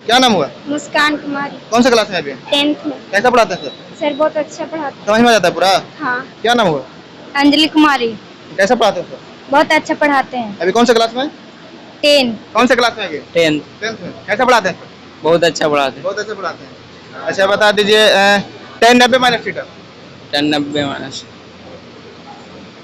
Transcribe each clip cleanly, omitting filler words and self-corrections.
क्या नाम हुआ? मुस्कान कुमारी। कौन सा क्लास में अभी? 10th में। कैसा पढ़ाते हैं सर? सर बहुत अच्छा पढ़ाते समझ में आ जाता है पूरा? हैं। हाँ। क्या नाम हुआ? अंजलि कुमारी। कैसा पढ़ाते हैं सर? बहुत अच्छा पढ़ाते हैं। अभी कौन सा क्लास में? 10। कौन सा क्लास में अभी? 10th। 10th में। कैसा पढ़ाते हैं सर? बहुत अच्छा पढ़ाते हैं। बहुत अच्छा पढ़ाते हैं। अच्छा बता दीजिए 10 90 माइनस थीटा। 10 90 minus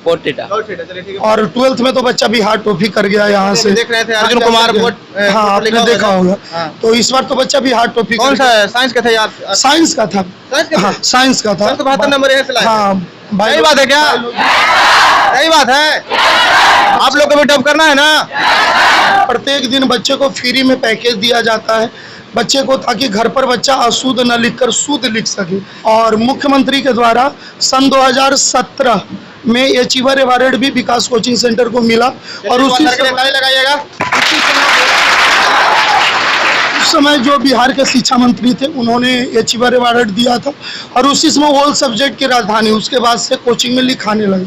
40 theta. चलिए ठीक है। और 12th में तो बच्चा बिहार टॉपी कर गया यहाँ से। देख रहे थे अर्जुन कुमार बोर्ड। हाँ आपने देखा होगा। हाँ। तो इस बार तो बच्चा बिहार टॉपी कौन सा साइंस का था यार? साइंस का था। साइंस का था? हाँ साइंस का था। 72 नंबर यहाँ से लाए थे। हाँ सही बात है क्या? सही बात है। आप लोग को भी टॉप करना है ना? प्रत्येक दिन बच्चे को फ्री में पैकेज दिया जाता है बच्चे को, ताकि घर पर बच्चा अशुद्ध न लिखकर शुद्ध लिख सके। और मुख्यमंत्री के द्वारा सन 2017 में अचीवर अवार्ड भी विकास कोचिंग सेंटर को मिला। और उसी समय जो बिहार के शिक्षा मंत्री थे उन्होंने अचीवर अवार्ड दिया था। और उसी समय ऑल सब्जेक्ट की राजधानी उसके बाद से कोचिंग में लिखाने लगे।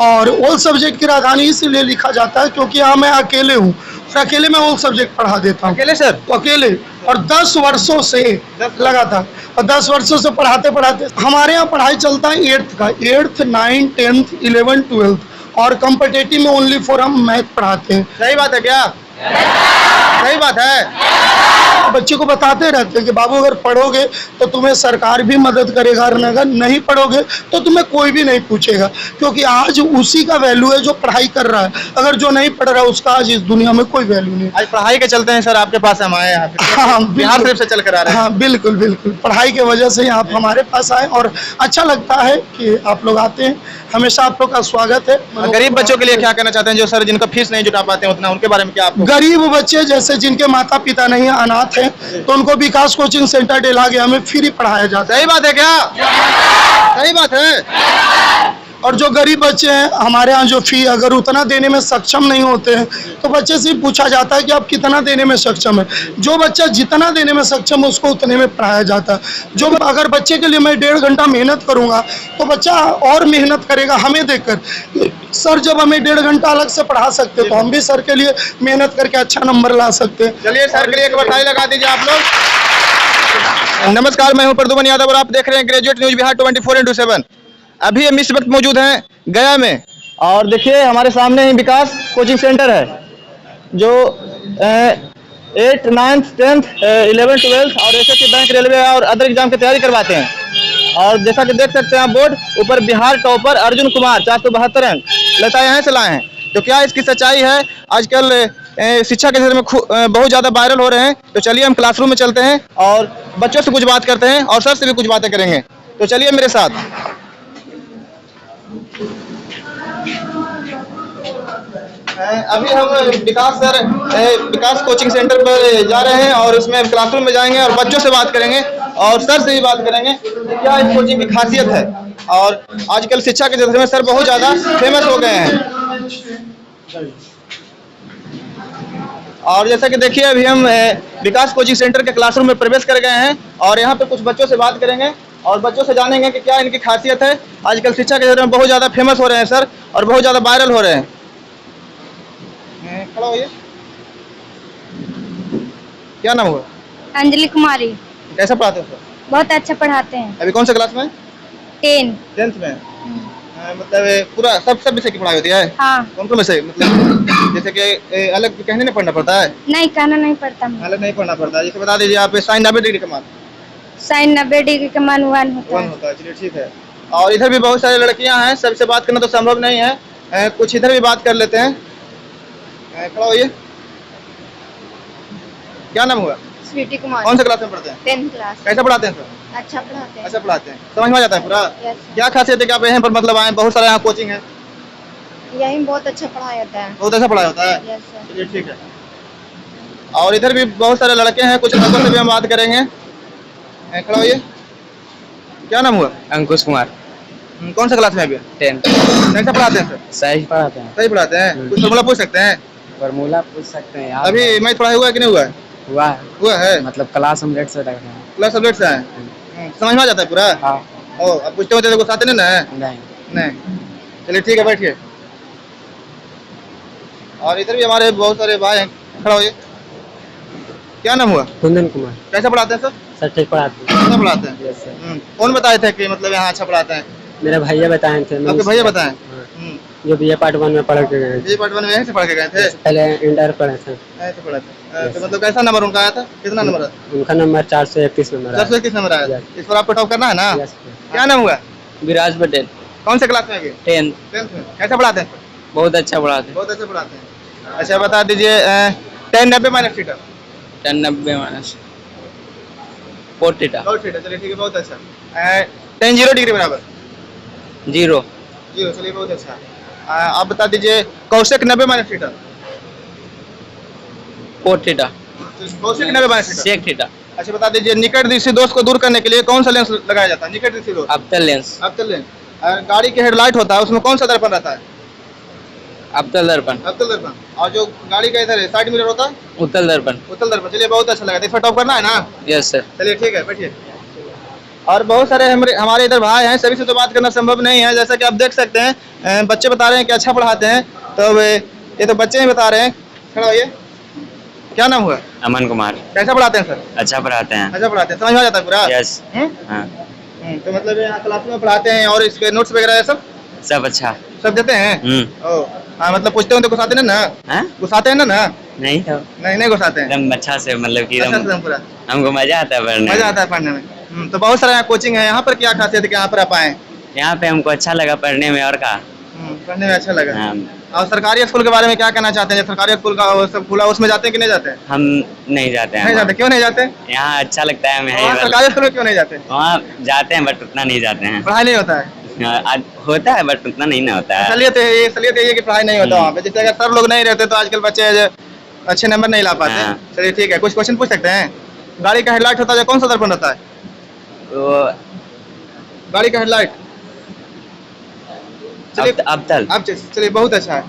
और ऑल सब्जेक्ट की राजधानी इसलिए लिखा जाता है क्योंकि यहाँ मैं अकेले हूँ और अकेले मैं ऑल सब्जेक्ट पढ़ा देता हूँ। अकेले सर? तो अकेले, और 10 वर्षों से लगा था। और 10 वर्षों से पढ़ाते पढ़ाते हमारे यहाँ पढ़ाई चलता है 8th का, 8th 9th 10th 11th 12th और कॉम्पिटेटिव में ओनली फॉर हम मैथ पढ़ाते हैं। सही बात है क्या? सही बात है। बच्चे को बताते रहते हैं कि बाबू अगर पढ़ोगे तो तुम्हें सरकार भी मदद करेगा, और अगर नहीं पढ़ोगे तो तुम्हें कोई भी नहीं पूछेगा, क्योंकि आज उसी का वैल्यू है जो पढ़ाई कर रहा है। अगर जो नहीं पढ़ रहा है उसका आज इस दुनिया में कोई वैल्यू नहीं। आज पढ़ाई के चलते हैं सर आपके पास हम आए हैं। हाँ बिहार तरफ से चल कर आ रहे हैं। हाँ बिल्कुल बिल्कुल, पढ़ाई के वजह से आप हमारे पास आए और अच्छा लगता है कि आप लोग आते हैं। हमेशा आप लोग का स्वागत है। गरीब बच्चों के लिए क्या कहना चाहते हैं जो सर जिनका फीस नहीं जुटा पाते हैं उतना, उनके बारे में क्या आपको? गरीब बच्चे जैसे जिनके माता पिता नहीं है, अनाथ हैं, तो उनको विकास कोचिंग सेंटर डेला गया में फ्री पढ़ाया जाता है। सही बात है क्या? सही बात है। और जो गरीब बच्चे हैं हमारे यहाँ जो फी अगर उतना देने में सक्षम नहीं होते हैं तो बच्चे से पूछा जाता है कि आप कितना देने में सक्षम है। जो बच्चा जितना देने में सक्षम है उसको उतने में पढ़ाया जाता है। जो अगर बच्चे के लिए मैं 1.5 घंटा मेहनत करूँगा तो बच्चा और मेहनत करेगा हमें देखकर। सर जब हमें 1.5 घंटा अलग से पढ़ा सकते तो हम भी सर के लिए मेहनत करके अच्छा नंबर ला सकते हैं। चलिए सर के लिए एक बार ताली लगा दीजिए आप लोग। नमस्कार, मैं हूं प्रदुमन यादव और आप देख रहे हैं ग्रेजुएट न्यूज बिहार 24/7। अभी हम इस वक्त मौजूद हैं गया में और देखिए हमारे सामने ही विकास कोचिंग सेंटर है जो 8th 9th 10th 11th 12th और एसएससी बैंक रेलवे और अदर एग्जाम की तैयारी करवाते हैं। और जैसा कि देख सकते हैं आप बोर्ड ऊपर बिहार टॉपर अर्जुन कुमार 472 अंक लता यहाँ से लाए हैं। तो क्या इसकी सच्चाई है? आजकल शिक्षा के क्षेत्र में बहुत ज़्यादा वायरल हो रहे हैं। तो चलिए हम क्लासरूम में चलते हैं और बच्चों से कुछ बात करते हैं और सर से भी कुछ बातें करेंगे। तो चलिए मेरे साथ। अभी हम विकास कोचिंग सेंटर पर जा रहे हैं और इसमें क्लासरूम में जाएंगे और बच्चों से बात करेंगे और सर से भी बात करेंगे क्या इस कोचिंग की खासियत है। और आजकल शिक्षा के क्षेत्र में सर बहुत ज़्यादा फेमस हो गए हैं। और जैसा कि देखिए अभी हम विकास कोचिंग सेंटर के क्लासरूम में प्रवेश कर गए हैं और यहाँ पे कुछ बच्चों से बात करेंगे और बच्चों से जानेंगे कि क्या इनकी खासियत है। आजकल शिक्षा के क्षेत्र में बहुत ज़्यादा फेमस हो रहे हैं सर और बहुत ज़्यादा वायरल हो रहे हैं। खड़ा होइए। क्या नाम हुआ? अंजलि कुमारी। कैसा पढ़ाते हैं सर? बहुत अच्छा पढ़ाते हैं। अभी कौन सा क्लास में? 10th में। मतलब पूरा सब विषय की पढ़ाई होती है? हाँ। कौन कौन विषय? मतलब जैसे कि अलग कहने नहीं पढ़ना पड़ता है? नहीं, कहना नहीं पड़ता। अलग नहीं पढ़ना पड़ता। जैसे बता दीजिए आप साइन 90 डिग्री का मान। साइन 90 डिग्री का मान 1 होता है। चलिए ठीक है। और इधर भी बहुत सारी लड़कियां हैं, सबसे बात करना तो संभव नहीं है। कुछ इधर भी बात कर लेते हैं। खड़ा होइए। क्या नाम हुआ? स्वीटी कुमार। कौन सा क्लास में पढ़ते हैं? 10th class. कैसा पढ़ाते हैं सर? अच्छा पढ़ाते हैं। अच्छा पढ़ाते हैं, समझ में आ जाता है पूरा? यस। क्या खासियत है कि आप यहाँ पर मतलब आए? बहुत सारे यहाँ कोचिंग है। यही बहुत अच्छा पढ़ाया जाता है। बहुत अच्छा पढ़ाई होता है। Yes sir. चलिए ठीक है। और इधर भी बहुत सारे लड़के हैं, कुछ लड़कों से भी हम बात करेंगे। खड़ा होइए। क्या नाम हुआ? अंकुश कुमार। कौन सा क्लास में अभी? 10th। कैसा पढ़ाते हैं सर? सही पढ़ाते हैं। सही पढ़ाते हैं। कुछ फॉर्मूला पूछ सकते हैं? फॉर्मूला पूछ सकते हैं यार। अभी मैथ पढ़ाई हुआ है कि नहीं हुआ है? हुआ है। मतलब क्लास हम लेट से लग रहे हैं। क्लास सब्जेक्ट से है। समझ में आ जाता है पूरा? हाँ। ओ अब पूछते होते कुछ आते नहीं ना है? नहीं। चलिए ठीक है, बैठिए। और इधर भी हमारे बहुत सारे भाई हैं। खड़ा होइए। क्या नाम हुआ? कुंदन कुमार कैसे पढ़ाते हैं सर? सर ठीक पढ़ाते हैं। अच्छा पढ़ाते हैं। Yes sir. कौन बताए थे कि मतलब यहाँ अच्छा पढ़ाते हैं? मेरे भैया बताए थे। आपके भैया बताएं? हाँ, जो BA पार्ट 1 में पढ़ के गए थे। ये पार्ट 1 में यहीं से पढ़ के गए थे? पहले इंटर पढ़े थे। यहीं से पढ़े थे। तो मतलब कैसा नंबर उनका आया था? कितना नंबर आया? उनका नंबर 431 नंबर आया। 421 नंबर आया। Yes. इस बार आपको टॉप करना है ना? यस क्या नाम हुआ? विराज पटेल। कौन से क्लास में अभी? 10th। 10th में। कैसा पढ़ाते हैं? बहुत अच्छा पढ़ाते हैं। बहुत अच्छा पढ़ाते हैं। अच्छा बता दीजिए 10 90 माइनस थीटा। 10 90 minus 4 theta. चलिए ठीक है, बहुत अच्छा। 10 0 डिग्री बराबर 0 0। चलिए बहुत अच्छा। आप बता दीजिए Kaushik 90 minus theta. 4 theta. Kaushik 90 minus theta. Sec theta. अच्छा बता दीजिए निकट दृष्टि दोष को दूर करने के लिए कौन सा लेंस लगाया जाता है? निकट दृष्टि दोष। अवतल लेंस। अवतल लेंस। गाड़ी की हेडलाइट होता है उसमें कौन सा दर्पण रहता है? अवतल दर्पण। अवतल दर्पण। और जो गाड़ी का इधर साइड मिरर होता है? उत्तल दर्पण। उत्तल दर्पण। चलिए बहुत अच्छा लगा। तो इस पर टॉप करना है ना? Yes sir. चलिए ठीक है, बैठिए। और बहुत सारे हमारे इधर भाई हैं, सभी से तो बात करना संभव नहीं है। जैसा कि आप देख सकते हैं बच्चे बता रहे हैं कि अच्छा पढ़ाते हैं। तो ये तो बच्चे ही बता रहे हैं। खड़ा होइए। क्या नाम हुआ? अमन कुमार। कैसा पढ़ाते हैं सर? अच्छा पढ़ाते हैं। अच्छा पढ़ाते हैं, समझ में आ जाता है पूरा? यस। हाँ तो मतलब यहाँ क्लास में पढ़ाते हैं और इसके नोट्स वगैरह ये सब सब अच्छा। सब देते हैं? ओ हाँ, मतलब पूछते हो तो घुसाते हैं ना? हाँ? घुसाते हैं ना? नहीं तो नहीं घुसाते हैं। एकदम अच्छा से मतलब कि अच्छा से एकदम पूरा हमको मजा आता है पढ़ने मजा में। आता है पढ़ने में। तो बहुत सारा यहाँ कोचिंग है। यहाँ पर क्या खासियत है कि यहाँ पर आप आए? यहाँ पे हमको अच्छा लगा पढ़ने में और का। पढ़ने में अच्छा लगा। हाँ, और सरकारी स्कूल के बारे में क्या कहना चाहते हैं? जब सरकारी स्कूल का वो सब खुला उसमें जाते हैं कि नहीं जाते हैं? हम नहीं जाते हैं नहीं जाते। क्यों नहीं जाते? यहाँ अच्छा लगता है हमें। वहाँ सरकारी स्कूल में क्यों नहीं जाते? वहाँ जाते हैं बट उतना नहीं जाते हैं। पढ़ाई नहीं होता है। होता है बट उतना नहीं ना होता है। असलियत ये है कि पढ़ाई नहीं होता वहाँ पे। जैसे अगर सर लोग नहीं रहते तो आजकल बच्चे अच्छे नंबर नहीं ला पाते। हाँ। चलिए ठीक है, कुछ क्वेश्चन पूछ सकते हैं? गाड़ी का हेडलाइट होता है कौन सा दर्पण रहता है? तो गाड़ी का हेडलाइट। चलिए अवतल। अब चलिए बहुत अच्छा है।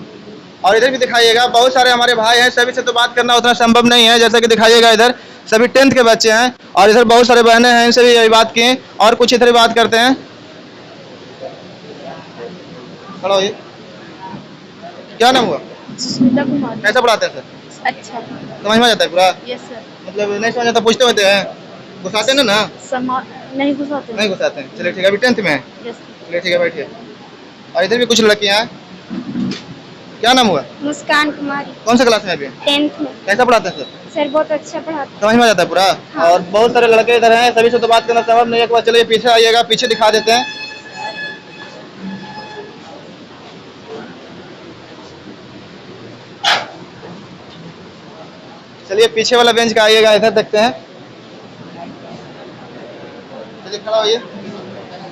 और इधर भी दिखाइएगा, बहुत सारे हमारे भाई हैं, सभी से तो बात करना उतना संभव नहीं है। जैसा कि दिखाइएगा इधर सभी 10th के बच्चे हैं और इधर बहुत सारे बहनें हैं, इनसे भी यही बात किए और कुछ इधर बात करते हैं। खड़ा होइए। क्या नाम हुआ? स्मिता कुमार। कैसा पढ़ाते हैं सर? अच्छा। समझ में आ जाता है पूरा? Yes sir. मतलब नहीं समझ आता पूछते होते हैं? घुसाते हैं ना? नहीं घुसाते। नहीं घुसाते हैं। चलिए ठीक है, अभी 10th में है। यस। चलिए ठीक है, बैठिए। और इधर भी कुछ लड़कियां हैं। क्या नाम हुआ? मुस्कान कुमारी। कौन सा क्लास में अभी? 10th में। कैसा पढ़ाते हैं सर? सर बहुत अच्छा पढ़ाते हैं। समझ में आ जाता है पूरा? हाँ। और बहुत सारे लड़के इधर हैं, सभी से तो बात करना संभव नहीं है। एक बार चलिए पीछे आइएगा, पीछे दिखा देते हैं। चलिए पीछे वाला बेंच का आइएगा, इधर देखते हैं। चलिए खड़ा होइए।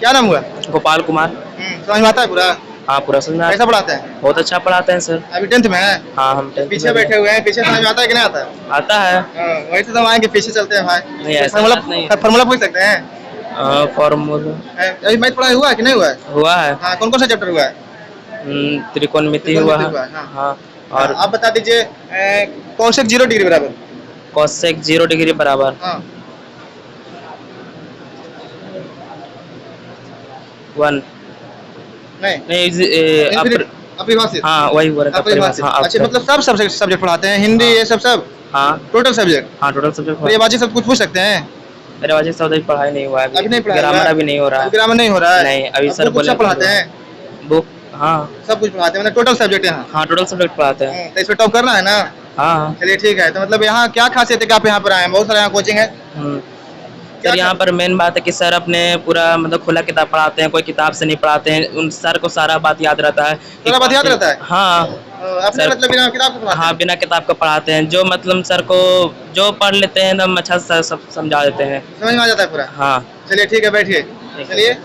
क्या नाम हुआ? गोपाल कुमार। समझ में आता है पूरा? हाँ पूरा समझ में कैसा पढ़ाते हैं? बहुत अच्छा पढ़ाते हैं सर। अभी 10th में है? हाँ हम 10th पीछे में बैठे हुए हैं, पीछे समझ में आता है कि नहीं आता है? आता है। वही तो हम आएंगे, पीछे चलते हैं भाई। नहीं, ऐसा बात नहीं है। फार्मूला पूछ सकते हैं? फॉर्मूला अभी मैथ पढ़ाई हुआ है कि नहीं हुआ है? हुआ है। हाँ, कौन कौन सा चैप्टर हुआ है? त्रिकोणमिति हुआ है। हाँ। हाँ और और आप बता दीजिए कौशिक 0 डिग्री बराबर? कॉसेक 0 डिग्री बराबर हाँ 1 नहीं अपरिभाषित। हाँ वही हुआ रहता है, अपरिभाषित। हाँ, अच्छा मतलब सब सब्जेक्ट पढ़ाते हैं? हिंदी ये सब हाँ टोटल सब्जेक्ट? हाँ टोटल सब्जेक्ट। तो ये बाजी सब कुछ पूछ सकते हैं? मेरे वजह से उधर पढ़ाई नहीं हुआ है अभी नहीं पढ़ाया? ग्रामर अभी नहीं हो रहा है। ग्रामर नहीं हो रहा है? नहीं अभी सर बोले पढ़ाते हैं? बुक हाँ सब कुछ पढ़ाते हैं, मतलब टोटल सब्जेक्ट है? हाँ टोटल सब्जेक्ट पढ़ाते हैं। तो इसमें टॉप करना है ना? हाँ चलिए ठीक है। तो मतलब यहाँ क्या खासियत है कि आप यहाँ पर आए हैं? बहुत सारे यहाँ कोचिंग है। सर यहाँ पर मेन बात है कि सर अपने पूरा मतलब खुला किताब पढ़ाते हैं, कोई किताब से नहीं पढ़ाते हैं। उन सर को सारा बात याद रहता है। सारा बात याद रहता है? हाँ अपने सर- मतलब बिना किताब के पढ़ाते हैं? हाँ बिना किताब का पढ़ाते हैं। जो मतलब सर को जो पढ़ लेते हैं एकदम अच्छा से सब समझा देते हैं। समझ में आ जाता है पूरा? हाँ चलिए ठीक है, बैठिए। चलिए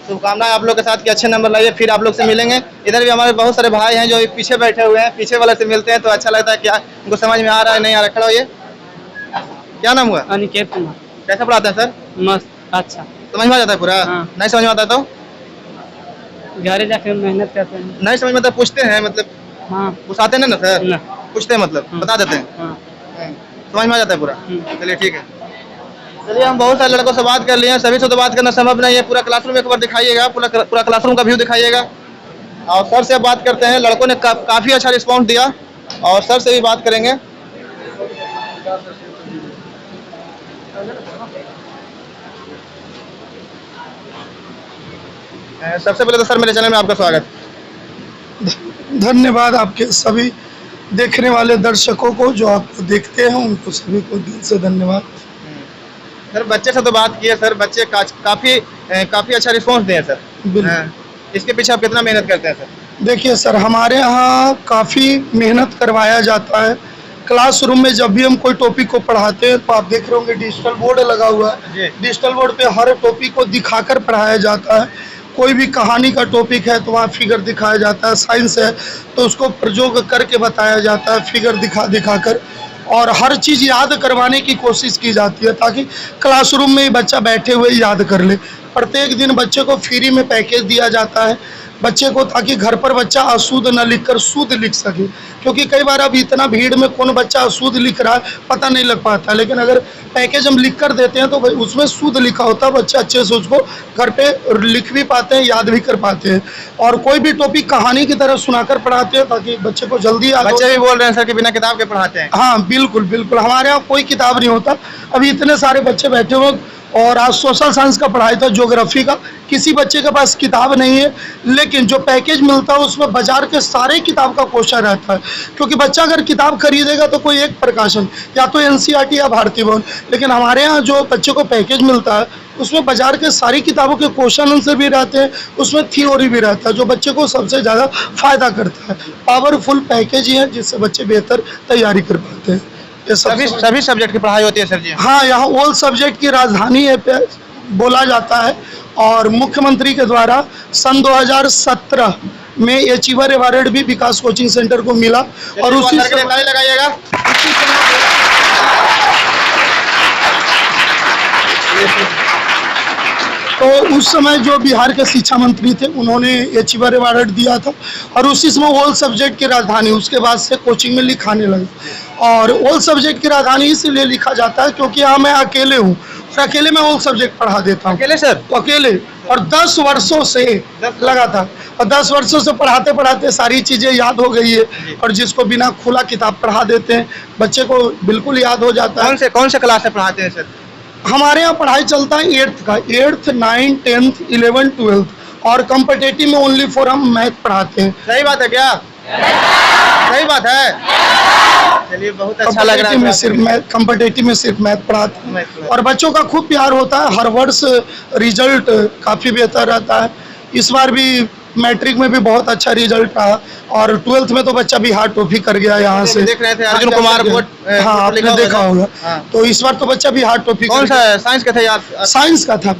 शुभकामनाएं आप लोग के साथ कि अच्छे नंबर लाइए, फिर आप लोग से मिलेंगे। इधर भी हमारे बहुत सारे भाई हैं जो पीछे बैठे हुए हैं, पीछे वाले से मिलते हैं तो अच्छा लगता है। क्या उनको समझ में आ रहा है नहीं आ रहा? खड़ा होइए। क्या नाम हुआ? अनिकेत कुमार। कैसा पढ़ाते हैं सर? मस्त अच्छा। समझ में आ जाता है पूरा? हाँ। नहीं समझ में आता तो घर जाकर मेहनत करते हैं। नहीं समझ में आता पूछते हैं? मतलब हाँ पूछाते नहीं ना सर? ना। पूछते हैं मतलब हाँ। बता देते हैं? हाँ समझ में आ जाता है पूरा? चलिए ठीक है। चलिए हम बहुत सारे लड़कों से बात कर लिए हैं, सभी से तो बात करना संभव नहीं है। पूरा क्लासरूम एक बार दिखाइएगा, पूरा क्लासरूम का व्यू दिखाइएगा। और सर से बात करते हैं। लड़कों ने काफ़ी अच्छा रिस्पॉन्स दिया और सर से भी बात करेंगे। सबसे पहले तो सर मेरे चैनल में आपका स्वागत। धन्यवाद आपके सभी देखने वाले दर्शकों को जो आपको देखते हैं, उनको सभी को दिल से धन्यवाद। सर बच्चे से तो बात की है सर, बच्चे काफ़ी अच्छा रिस्पॉन्स दिए हैं सर। बिल्कुल। इसके पीछे आप कितना मेहनत करते हैं सर? देखिए सर, हमारे यहाँ काफ़ी मेहनत करवाया जाता है। क्लासरूम में जब भी हम कोई टॉपिक को पढ़ाते हैं तो आप देख रहे होंगे डिजिटल बोर्ड लगा हुआ जी। है। डिजिटल बोर्ड पे हर टॉपिक को दिखाकर पढ़ाया जाता है। कोई भी कहानी का टॉपिक है तो वहाँ फिगर दिखाया जाता है, साइंस है तो उसको प्रयोग करके बताया जाता है, फिगर दिखा कर, और हर चीज़ याद करवाने की कोशिश की जाती है ताकि क्लासरूम में ही बच्चा बैठे हुए याद कर ले। प्रत्येक दिन बच्चे को फ्री में पैकेज दिया जाता है बच्चे को, ताकि घर पर बच्चा अशुद्ध न लिखकर शुद्ध लिख सके, क्योंकि कई बार अब इतना भीड़ में कौन बच्चा अशुद्ध लिख रहा है पता नहीं लग पाता। लेकिन अगर पैकेज हम लिख कर देते हैं तो उसमें शुद्ध लिखा होता है, बच्चे अच्छे से उसको घर पे लिख भी पाते हैं, याद भी कर पाते हैं। और कोई भी टॉपिक कहानी की तरह सुनाकर पढ़ाते हैं ताकि बच्चे को जल्दी याद हो। बच्चे भी बोल रहे हैं सर कि बिना किताब के पढ़ाते हैं। हाँ बिल्कुल बिल्कुल, हमारे यहाँ कोई किताब नहीं होता। अभी इतने सारे बच्चे बैठे हुए, और आज सोशल साइंस का पढ़ाई था, ज्योग्राफी का, किसी बच्चे के पास किताब नहीं है। लेकिन जो पैकेज मिलता है उसमें बाजार के सारे किताब का क्वेश्चन रहता है, क्योंकि बच्चा अगर किताब खरीदेगा तो कोई एक प्रकाशन या तो एनसीईआरटी या भारती भवन, लेकिन हमारे यहाँ जो बच्चे को पैकेज मिलता है उसमें बाजार के सारी किताबों के क्वेश्चन आंसर भी रहते हैं, उसमें थ्योरी भी रहता है, जो बच्चे को सबसे ज़्यादा फायदा करता है। पावरफुल पैकेज ही है जिससे बच्चे बेहतर तैयारी कर पाते हैं। सभी सब्जेक्ट की पढ़ाई होती है सर जी? हाँ, यहाँ ऑल सब्जेक्ट की राजधानी है बोला जाता है, और मुख्यमंत्री के द्वारा सन 2017 में अचीवर अवार्ड भी विकास कोचिंग सेंटर को मिला। और उसी समय लगाइएगा। तो उस समय जो बिहार के शिक्षा मंत्री थे उन्होंने अचीवर अवार्ड दिया था, और उसी समय ऑल सब्जेक्ट की राजधानी उसके बाद से कोचिंग में लिखाने लगे। और ऑल सब्जेक्ट की राजधानी इसलिए लिखा जाता है क्योंकि यहाँ मैं अकेले हूँ, और अकेले मैं ऑल सब्जेक्ट पढ़ा देता हूँ। अकेले सर? तो अकेले, और 10 वर्षों से लगा था, और 10 वर्षों से पढ़ाते पढ़ाते सारी चीज़ें याद हो गई है। और जिसको बिना खुला किताब पढ़ा देते हैं बच्चे को बिल्कुल याद हो जाता है। कौन से क्लास से पढ़ाते हैं सर? हमारे यहाँ पढ़ाई चलता है 8th का, 8th 9th 10th 11th 12th, और कॉम्पिटिटिव में ओनली फॉर हम मैथ पढ़ाते हैं। सही बात है क्या? सही बात है। चलिए बहुत अच्छा लग रहा है। कॉम्पिटिटिव में सिर्फ मैथ पढ़ाते हैं, और बच्चों का खूब प्यार होता है। हर वर्ष रिजल्ट काफ़ी बेहतर रहता है। इस बार भी मैट्रिक में भी बहुत अच्छा रिजल्ट रहा, और 12th में तो बच्चा बिहार टॉफी कर गया यहाँ से। देख रहे थे अर्जुन कुमार बोर्ड। हाँ, आपने देखा होगा। तो इस बार तो बच्चा बिहार टॉफी। कौन सा साइंस का था यार? साइंस का था।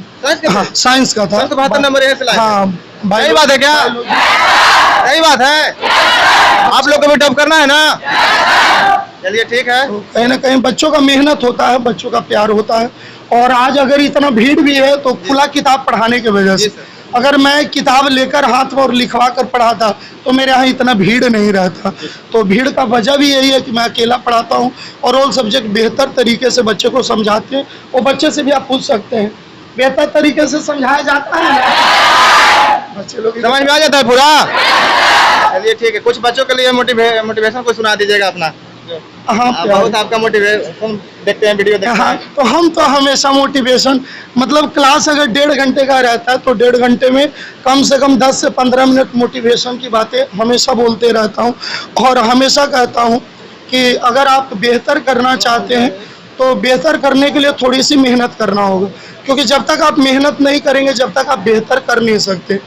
हाँ, साइंस का था। 72 नंबर यहाँ से लाए। हाँ, सही बात है क्या? सही बात है। आप लोग को भी टॉप करना है ना? चलिए ठीक है। तो कहीं ना कहीं बच्चों का मेहनत होता है, बच्चों का प्यार होता है। और आज अगर इतना भीड़ भी है तो खुला किताब पढ़ाने की वजह से, अगर मैं किताब लेकर हाथ में और लिखवा कर पढ़ाता तो मेरे यहाँ इतना भीड़ नहीं रहता। तो भीड़ का वजह भी यही है कि मैं अकेला पढ़ाता हूँ, और ऑल सब्जेक्ट बेहतर तरीके से बच्चे को समझाते हैं। वो बच्चे से भी आप पूछ सकते हैं, बेहतर तरीके से समझाया जाता है, बच्चे लोग समझ में आ जाता है पूरा। चलिए ठीक है, कुछ बच्चों के लिए मोटिवेशन को सुना दीजिएगा अपना। हाँ, बहुत आपका मोटिवेशन देखते हैं, वीडियो देखते हाँ, हैं। तो हम तो हमेशा मोटिवेशन, मतलब क्लास अगर 1.5 घंटे का रहता है तो 1.5 घंटे में कम से कम 10 से 15 मिनट मोटिवेशन की बातें हमेशा बोलते रहता हूँ। और हमेशा कहता हूँ कि अगर आप बेहतर करना चाहते हैं तो बेहतर करने के लिए थोड़ी सी मेहनत करना होगा, क्योंकि जब तक आप मेहनत नहीं करेंगे जब तक आप बेहतर कर नहीं सकते।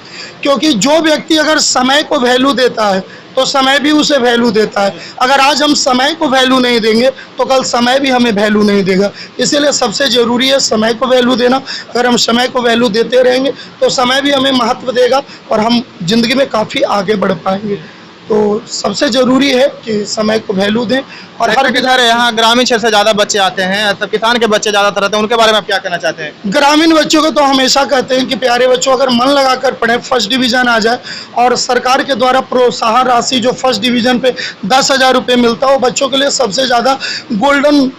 क्योंकि जो व्यक्ति अगर समय को वैल्यू देता है तो समय भी उसे वैल्यू देता है। अगर आज हम समय को वैल्यू नहीं देंगे तो कल समय भी हमें वैल्यू नहीं देगा। इसीलिए सबसे ज़रूरी है समय को वैल्यू देना। अगर हम समय को वैल्यू देते रहेंगे तो समय भी हमें महत्व देगा, और हम जिंदगी में काफ़ी आगे बढ़ पाएंगे। तो सबसे ज़रूरी है कि समय को वैल्यू दें। और हर किधर यहाँ ग्रामीण क्षेत्र से ज़्यादा बच्चे आते हैं, सब किसान के बच्चे ज़्यादातर रहते हैं, उनके बारे में आप क्या कहना चाहते हैं? ग्रामीण बच्चों को तो हमेशा कहते हैं कि प्यारे बच्चों, अगर मन लगाकर पढ़ें, फर्स्ट डिवीज़न आ जाए, और सरकार के द्वारा प्रोत्साहन राशि जो फर्स्ट डिवीज़न पे 10,000 रुपये मिलता है, वो बच्चों के लिए सबसे ज़्यादा गोल्डन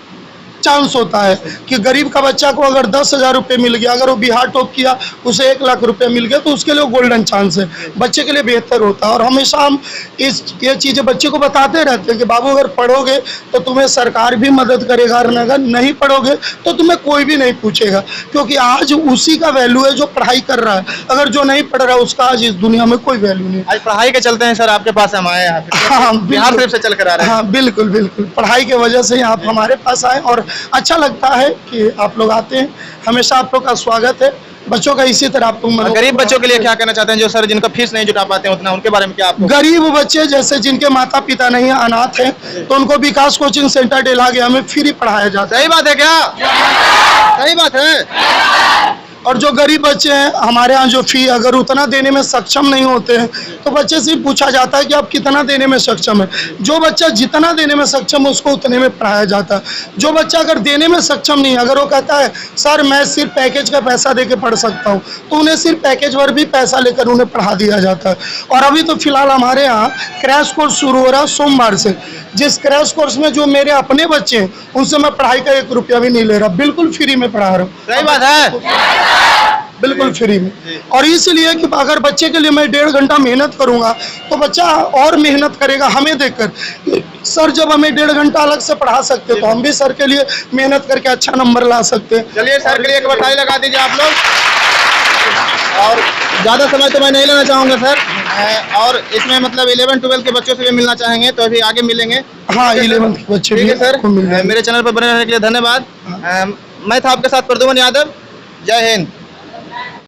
चांस होता है कि गरीब का बच्चा को अगर 10,000 रुपये मिल गया, अगर वो बिहार टॉप किया उसे 1 लाख रुपये मिल गया, तो उसके लिए गोल्डन चांस है, बच्चे के लिए बेहतर होता है। और हमेशा हम ये चीज़ें बच्चे को बताते रहते हैं कि बाबू अगर पढ़ोगे तो तुम्हें सरकार भी मदद करेगा, और अगर नहीं पढ़ोगे तो तुम्हें कोई भी नहीं पूछेगा, क्योंकि आज उसी का वैल्यू है जो पढ़ाई कर रहा है। अगर जो नहीं पढ़ रहा है उसका आज इस दुनिया में कोई वैल्यू नहीं। आज पढ़ाई के चलते हैं सर आपके पास हम आए हैं यहाँ पे। हाँ, बिहार ट्रिप से चल कर आ रहे हैं। हाँ बिल्कुल बिल्कुल, पढ़ाई की वजह से आप हमारे पास आए और अच्छा लगता है कि आप लोग आते हैं, हमेशा आप लोग का स्वागत है। बच्चों का इसी तरह आप लोग गरीब बच्चों के लिए क्या कहना चाहते हैं जो सर जिनका फीस नहीं जुटा पाते हैं उतना, उनके बारे में क्या आपको? गरीब बच्चे जैसे जिनके माता पिता नहीं है, अनाथ हैं, तो उनको विकास कोचिंग सेंटर डेला गया में फ्री पढ़ाया जाता है। सही बात है क्या? सही बात है। और जो गरीब बच्चे हैं हमारे यहाँ जो फी अगर उतना देने में सक्षम नहीं होते हैं, तो बच्चे से पूछा जाता है कि आप कितना देने में सक्षम है। जो बच्चा जितना देने में सक्षम है उसको उतने में पढ़ाया जाता है। जो बच्चा अगर देने में सक्षम नहीं, अगर वो कहता है सर मैं सिर्फ पैकेज का पैसा दे के पढ़ सकता हूँ, तो उन्हें सिर्फ पैकेज पर भी पैसा लेकर उन्हें पढ़ा दिया जाता है। और अभी तो फिलहाल हमारे यहाँ क्रैश कोर्स शुरू हो रहा है सोमवार से, जिस क्रैश कोर्स में जो मेरे अपने बच्चे हैं उनसे मैं पढ़ाई का 1 रुपया भी नहीं ले रहा, बिल्कुल फ्री में पढ़ा रहा हूँ। सही बात है, बिल्कुल फ्री में। और इसलिए कि अगर बच्चे के लिए मैं 1.5 घंटा मेहनत करूंगा तो बच्चा और मेहनत करेगा हमें देखकर। सर जब हमें 1.5 घंटा अलग से पढ़ा सकते तो हम भी सर के लिए मेहनत करके अच्छा नंबर ला सकते। चलिए सर के लिए एक बार ताली लगा दीजिए आप लोग। और ज़्यादा समय तो मैं नहीं लेना चाहूँगा सर, और इसमें मतलब 11-12 के बच्चों से भी मिलना चाहेंगे तो अभी आगे मिलेंगे। हाँ 11th के बच्चे ठीक भी है सर, आपको मिल जाएंगे। मेरे चैनल पर बने रहने के लिए धन्यवाद। मैं था आपके साथ प्रद्युमन यादव। जय हिंद।